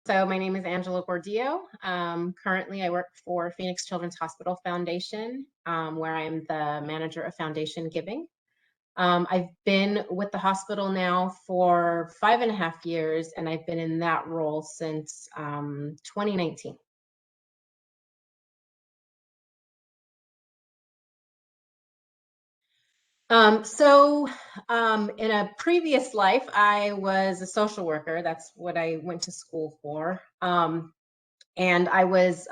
So my name is Angela Gordillo. Currently, I work for Phoenix Children's Hospital Foundation, where I'm the manager of foundation giving. I've been with the hospital now for 5.5 years, and I've been in that role since 2019. In a previous life, I was a social worker. That's what I went to school for. And I was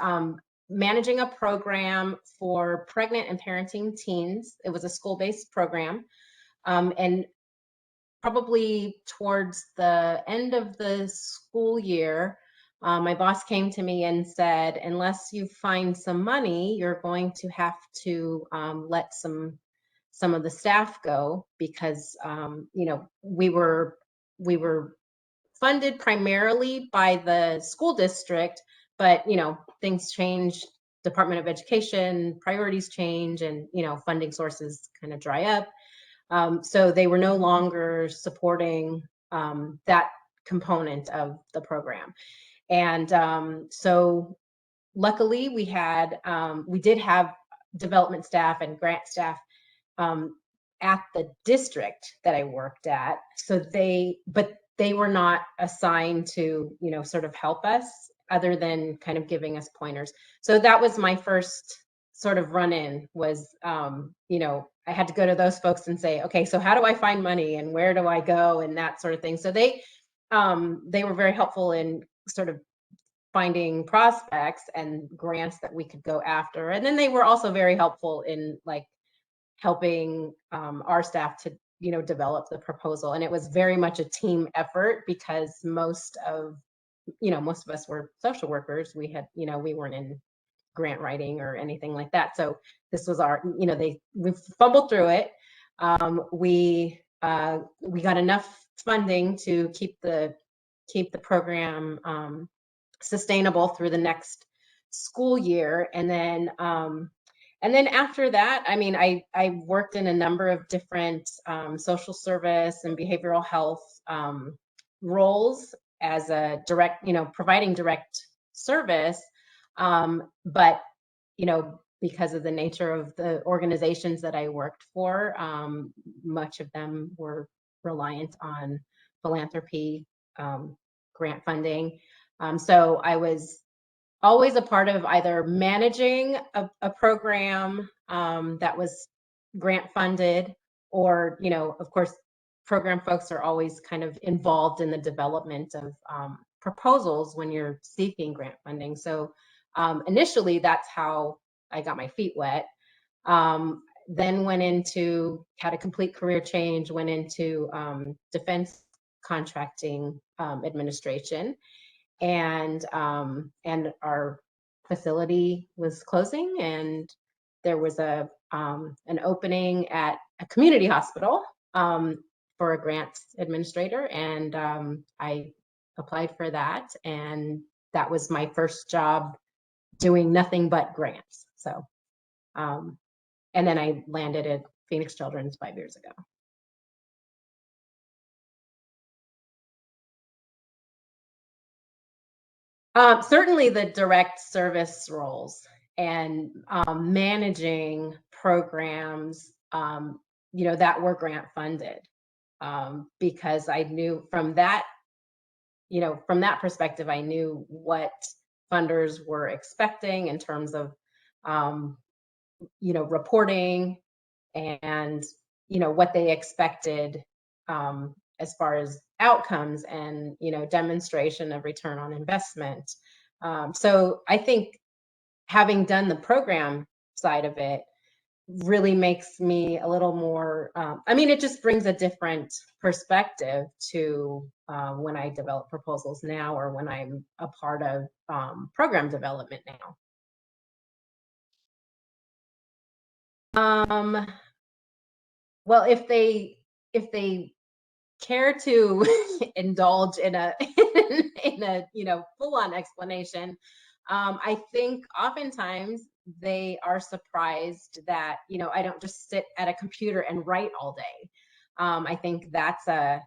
managing a program for pregnant and parenting teens. It was a school-based program. And probably towards the end of the school year, my boss came to me and said, unless you find some money, you're going to have to let some of the staff go because we were funded primarily by the school district, but things change. Department of Education priorities change, and funding sources kind of dry up. So they were no longer supporting that component of the program. And so luckily we did have development staff and grant staff at the district that I worked at. But they were not assigned to, sort of help us other than kind of giving us pointers. So that was my first sort of run in was, I had to go to those folks and say, okay, so how do I find money and where do I go and that sort of thing. So they were very helpful in sort of finding prospects and grants that we could go after. And then they were also very helpful in like helping our staff to develop the proposal. And it was very much a team effort because most of us were social workers. We weren't in grant writing or anything like that. So this was we fumbled through it. We got enough funding to keep the program sustainable through the next school year. And then after that, I mean, I worked in a number of different social service and behavioral health roles as a direct, providing direct service. But, because of the nature of the organizations that I worked for, much of them were reliant on philanthropy, grant funding. So I was always a part of either managing a program that was grant funded, or of course program folks are always kind of involved in the development of proposals when you're seeking grant funding. So initially that's how I got my feet wet. Then had a complete career change, went into defense contracting administration, and our facility was closing, and there was an opening at a community hospital for a grant administrator, and I applied for that, and that was my first job doing nothing but grants. So and then I landed at Phoenix Children's 5 years ago. Certainly the direct service roles and managing programs, that were grant funded, because I knew from that, from that perspective, I knew what funders were expecting in terms of, reporting and, what they expected as far as outcomes and demonstration of return on investment. So I think having done the program side of it really makes me a little more, it just brings a different perspective to when I develop proposals now, or when I'm a part of program development now. Well, if they care to indulge in a in a full-on explanation, I think oftentimes they are surprised that I don't just sit at a computer and write all day. I think that's a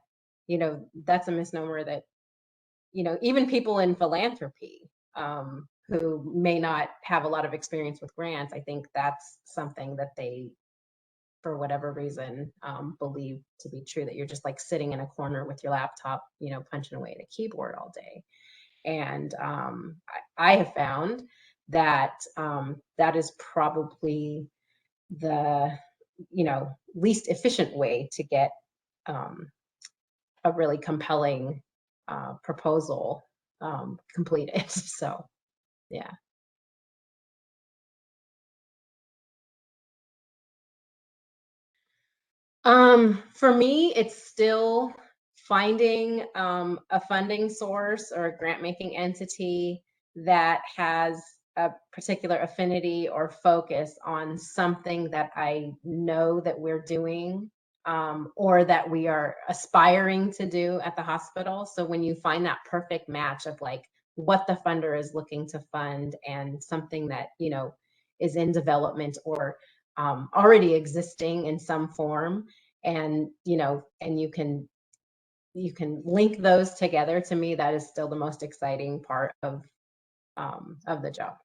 misnomer that even people in philanthropy, who may not have a lot of experience with grants, I think that's something that they, for whatever reason, believe to be true, that you're just like sitting in a corner with your laptop, punching away at a keyboard all day. And I have found that that is probably the least efficient way to get a really compelling proposal completed. So yeah. For me, it's still finding a funding source or a grant making entity that has a particular affinity or focus on something that I know that we're doing, or that we are aspiring to do at the hospital. So when you find that perfect match of like what the funder is looking to fund and something that, is in development or already existing in some form, and and you can link those together, to me that is still the most exciting part of the job.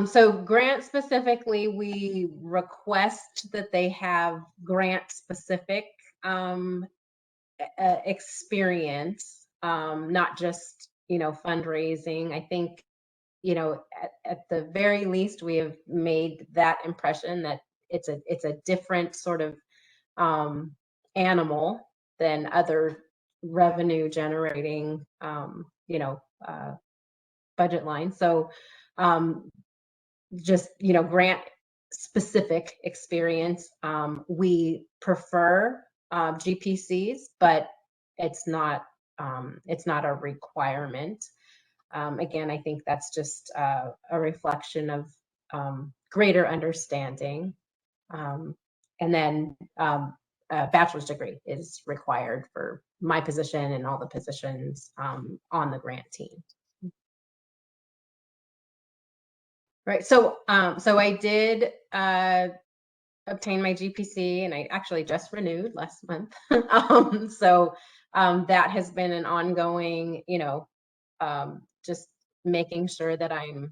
So grant specifically, we request that they have grant specific um, experience, not just fundraising. I think at the very least we have made that impression that it's a different sort of um, animal than other revenue generating budget lines. So um, just grant specific experience. We prefer GPCs, but it's not a requirement. Again, I think that's just a reflection of greater understanding. Um, and then a bachelor's degree is required for my position and all the positions on the grant team. Right. So I did obtain my GPC, and I actually just renewed last month. So that has been an ongoing, just making sure that I'm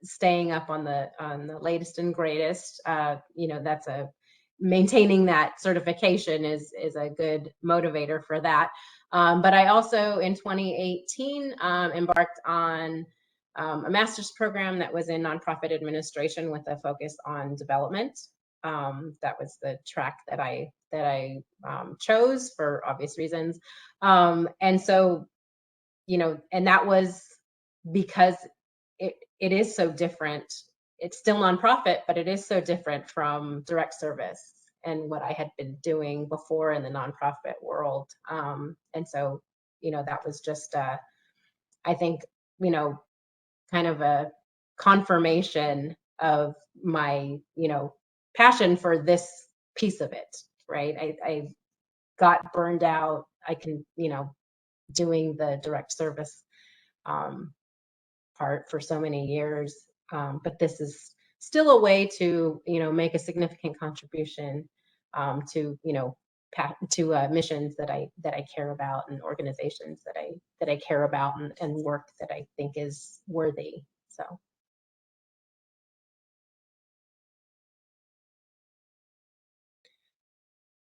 staying up on the latest and greatest. That's a maintaining that certification is a good motivator for that. But I also in 2018 embarked on a master's program that was in nonprofit administration with a focus on development. That was the track that I chose for obvious reasons. And so, and that was because it is so different. It's still nonprofit, but it is so different from direct service and what I had been doing before in the nonprofit world. And so, that was just, I think, you know, kind of a confirmation of my, passion for this piece of it, right? I got burned out. I can, doing the direct service um, part for so many years. But this is still a way to, make a significant contribution to missions that I care about, and organizations that I care about, and work that I think is worthy.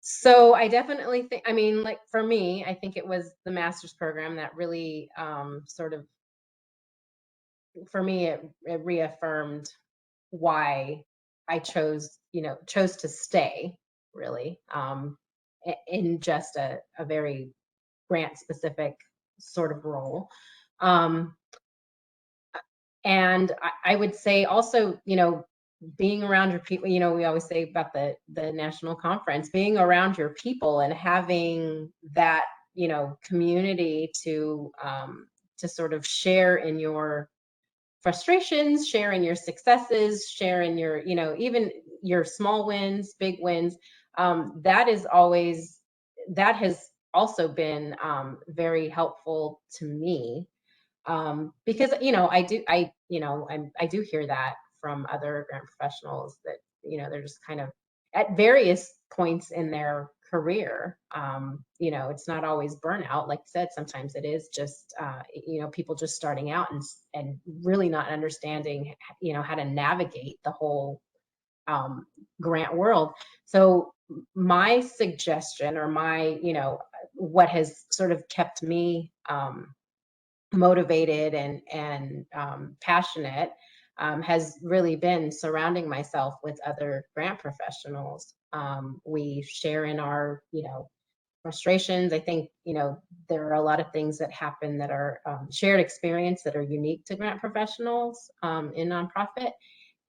So I definitely think, I mean, like for me, I think it was the master's program that really sort of, for me, it reaffirmed why I chose to stay, really, in just a very grant specific sort of role. Um, and I would say also, being around your people, we always say about the national conference, being around your people and having that, community to sort of share in your frustrations, share in your successes, share in your, even your small wins, big wins. That has also been very helpful to me, because I do hear that from other grant professionals that they're just kind of at various points in their career. You know, it's not always burnout. Like I said, sometimes it is just, you know, people just starting out and really not understanding, you know, how to navigate the whole um, grant world. So my suggestion, or my, you know, what has sort of kept me motivated and passionate, has really been surrounding myself with other grant professionals. We share in our, you know, frustrations. I think, you know, there are a lot of things that happen that are shared experience that are unique to grant professionals in nonprofit.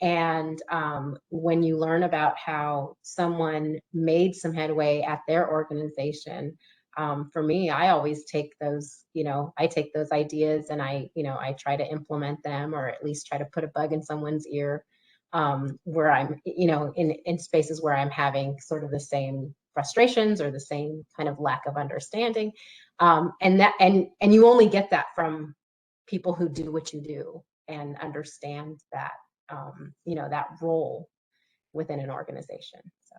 And when you learn about how someone made some headway at their organization, for me, I always take those, you know, I take those ideas and I, you know, I try to implement them, or at least try to put a bug in someone's ear, where I'm, you know, in spaces where I'm having sort of the same frustrations or the same kind of lack of understanding. And you only get that from people who do what you do and understand that, you know, that role within an organization. So.